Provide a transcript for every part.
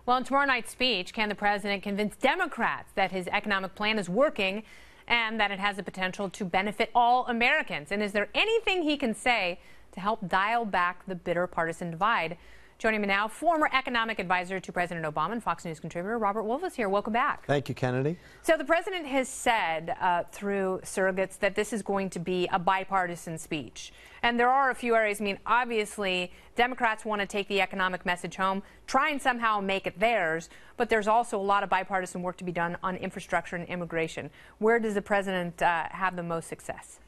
Well, in tomorrow night's speech, can the president convince Democrats that his economic plan is working and that it has the potential to benefit all Americans? And is there anything he can say to help dial back the bitter partisan divide? Joining me now, former economic advisor to President Obama and Fox News contributor Robert Wolf is here. Welcome back. Thank you, Kennedy. So the president has said through surrogates that this is going to be a bipartisan speech. And there are a few areas. I mean, obviously, Democrats want to take the economic message home, try and somehow make it theirs. But there's also a lot of bipartisan work to be done on infrastructure and immigration. Where does the president have the most success?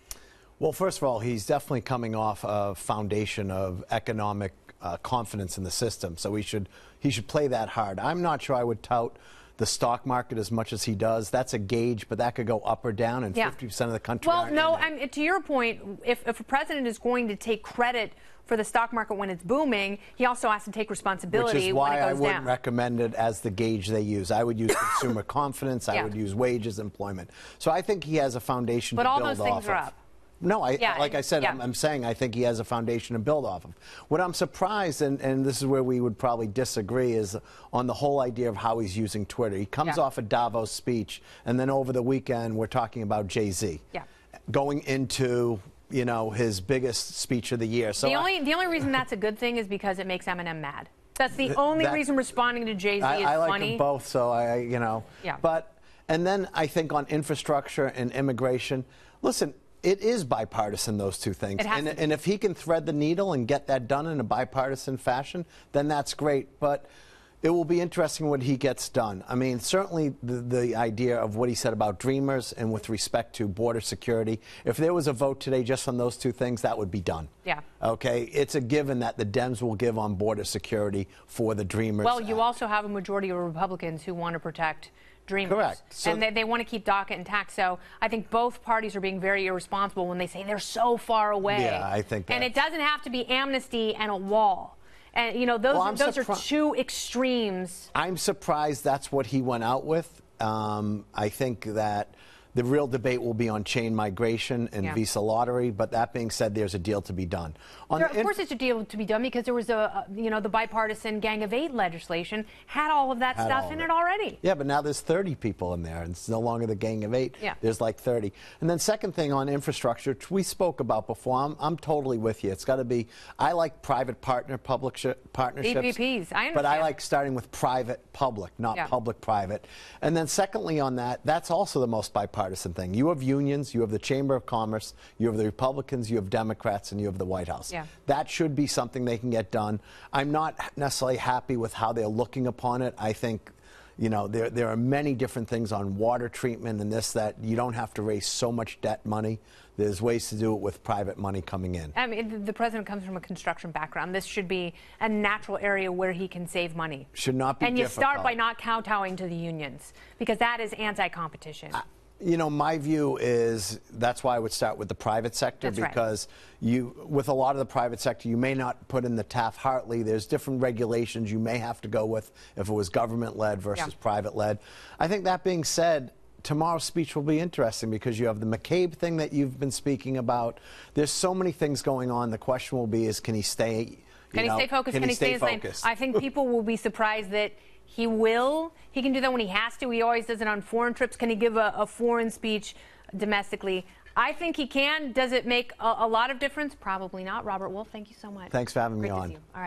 Well, first of all, he's definitely coming off a foundation of economic confidence in the system, so he should play that hard. I'm not sure I would tout the stock market as much as he does. That's a gauge, but that could go up or down, and 50% of the country. Well, no, to your point, if a president is going to take credit for the stock market when it's booming, he also has to take responsibility when it goes down. Which is why I wouldn't recommend it as the gauge they use. I would use consumer confidence. I would use wages, employment. So I think he has a foundation to build off of. But all those things are up. No, like I said, I'm saying I think he has a foundation to build off of. What I'm surprised, and this is where we would probably disagree, is on the whole idea of how he's using Twitter. He comes off a Davos speech, and then over the weekend we're talking about Jay-Z going into, you know, his biggest speech of the year. So the only reason that's a good thing is because it makes Eminem mad. That's the only reason responding to Jay-Z is funny. I like them both, so you know. But and then I think on infrastructure and immigration, listen. It is bipartisan, those two things. And if he can thread the needle and get that done in a bipartisan fashion, then that's great. But it will be interesting what he gets done. I mean, certainly the idea of what he said about Dreamers and with respect to border security, if there was a vote today just on those two things, that would be done. Yeah. Okay? It's a given that the Dems will give on border security for the Dreamers. Well, you also have a majority of Republicans who want to protect Dreamers. Correct. So, and they want to keep DACA intact. So I think both parties are being very irresponsible when they say they're so far away. Yeah, I think that. And it doesn't have to be amnesty and a wall. And, you know, those are two extremes. I'm surprised that's what he went out with. I think that the real debate will be on chain migration and visa lottery. But that being said, there's a deal to be done. Of course, there's a deal to be done because there was the bipartisan Gang of Eight legislation had all of that stuff in it already. Yeah, but now there's 30 people in there, and it's no longer the Gang of Eight. Yeah. There's like 30. And then second thing on infrastructure, which we spoke about before, I'm totally with you. It's got to be. I like private partnerships. PPPs. I understand. But I like starting with private-public, not public-private. And then secondly on that, that's also the most bipartisan thing. You have unions, you have the Chamber of Commerce, you have the Republicans, you have Democrats, and you have the White House. Yeah. That should be something they can get done. I'm not necessarily happy with how they're looking upon it. I think, you know, there are many different things on water treatment and this, that you don't have to raise so much debt money. There's ways to do it with private money coming in. I mean, the president comes from a construction background. This should be a natural area where he can save money. Should not be difficult. And you start by not kowtowing to the unions, because that is anti-competition. You know, my view is that's why I would start with the private sector, because with a lot of the private sector, you may not put in the Taft-Hartley. There's different regulations you may have to go with if it was government-led versus private-led. I think that being said, tomorrow's speech will be interesting because you have the McCabe thing that you've been speaking about. There's so many things going on. The question will be can he stay Can he stay focused? Can he stay in his lane? I think people will be surprised that he will. He can do that when he has to. He always does it on foreign trips. Can he give a foreign speech domestically? I think he can. Does it make a lot of difference? Probably not. Robert Wolf, thank you so much. Thanks for having me on. All right.